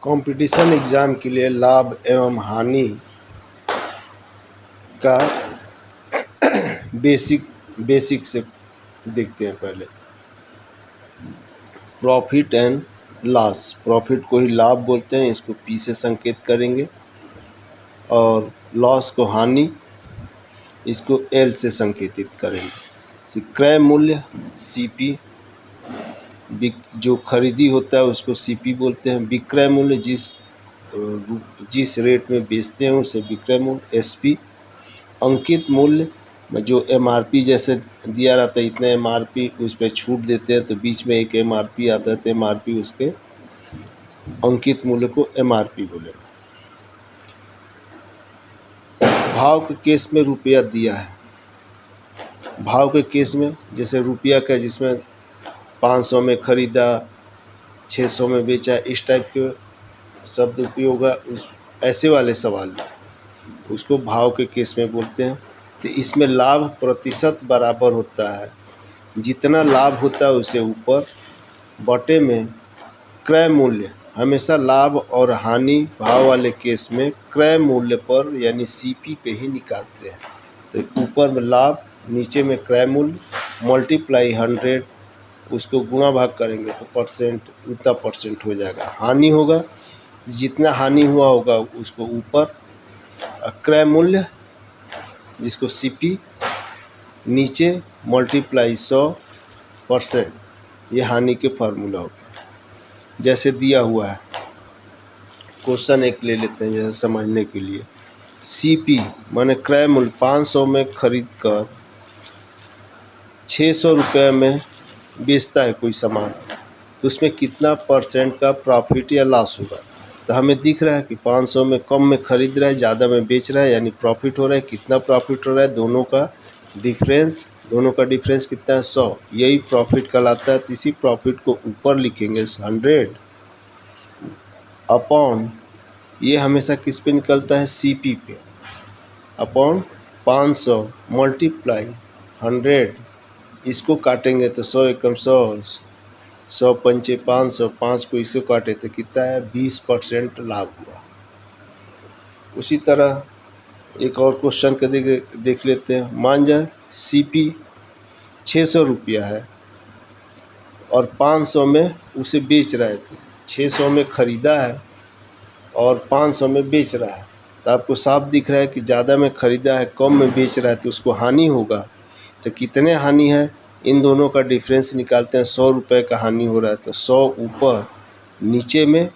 Competition exam के लिए लाभ एवं हानि का बेसिक से देखते हैं। पहले प्रॉफिट एंड लॉस, प्रॉफिट को ही लाभ बोलते हैं, इसको पी से संकेत करेंगे, और लॉस को हानि, इसको एल से संकेतित करेंगे। क्रय मूल्य सीपी, जो खरीदी होता है उसको सीपी बोलते हैं। विक्रय मूल्य जिस रेट में बेचते हैं उसे विक्रय मूल्य एसपी। अंकित मूल्य जो एमआरपी जैसे दिया रहता है, इतने एमआरपी, उस पर छूट देते हैं तो बीच में एक एमआरपी आता है तो एमआरपी, उसके अंकित मूल्य को एमआरपी बोलेंगे। भाव के केस में रुपया दिया है, भाव के केस में जैसे रुपया का, जिसमें 500 में खरीदा 600 में बेचा, इस टाइप के शब्द उपयोग है, उस ऐसे वाले सवाल में उसको भाव के केस में बोलते हैं। तो इसमें लाभ प्रतिशत बराबर होता है, जितना लाभ होता है उसे ऊपर बटे में क्रय मूल्य, हमेशा लाभ और हानि भाव वाले केस में क्रय मूल्य पर यानी सीपी पे ही निकालते हैं। तो ऊपर में लाभ, नीचे में क्रय मूल्य, मल्टीप्लाई 100, उसको गुणा भाग करेंगे तो परसेंट, उतना परसेंट हो जाएगा। हानि होगा, जितना हानि हुआ होगा उसको ऊपर क्रय मूल्य, जिसको सीपी, नीचे मल्टीप्लाई 100%, ये हानि के फार्मूला हो गया। जैसे दिया हुआ है, क्वेश्चन एक ले लेते हैं जैसे समझने के लिए। सीपी माने क्रय मूल्य, 500 में खरीद कर 600 रुपये में बेचता है कोई सामान, तो उसमें कितना परसेंट का प्रॉफिट या लॉस होगा। तो हमें दिख रहा है कि 500 में कम में खरीद रहा है, ज़्यादा में बेच रहा है, यानी प्रॉफिट हो रहा है। कितना प्रॉफिट हो रहा है, दोनों का डिफरेंस कितना है, 100, यही प्रॉफिट कहलाता है। तो इसी प्रॉफिट को ऊपर लिखेंगे 100 अपॉन, ये हमेशा किस पे निकलता है, सीपी पे, अपॉन 500 मल्टीप्लाई 100, इसको काटेंगे तो 100 एकम 100, 100 पंचे 500, 5 को इसको काटे तो कितना है, 20% लाभ हुआ। उसी तरह एक और क्वेश्चन के देख लेते हैं। मान जाए सीपी 600 रुपया है और 500 में उसे बेच रहा है, 600 में ख़रीदा है और 500 में बेच रहा है। तो आपको साफ दिख रहा है कि ज़्यादा में ख़रीदा है, कम में बेच रहा है, तो उसको हानि होगा। तो कितने हानि है, इन दोनों का डिफरेंस निकालते हैं। 100 रुपये का हानि हो रहा है तो 100 ऊपर, नीचे में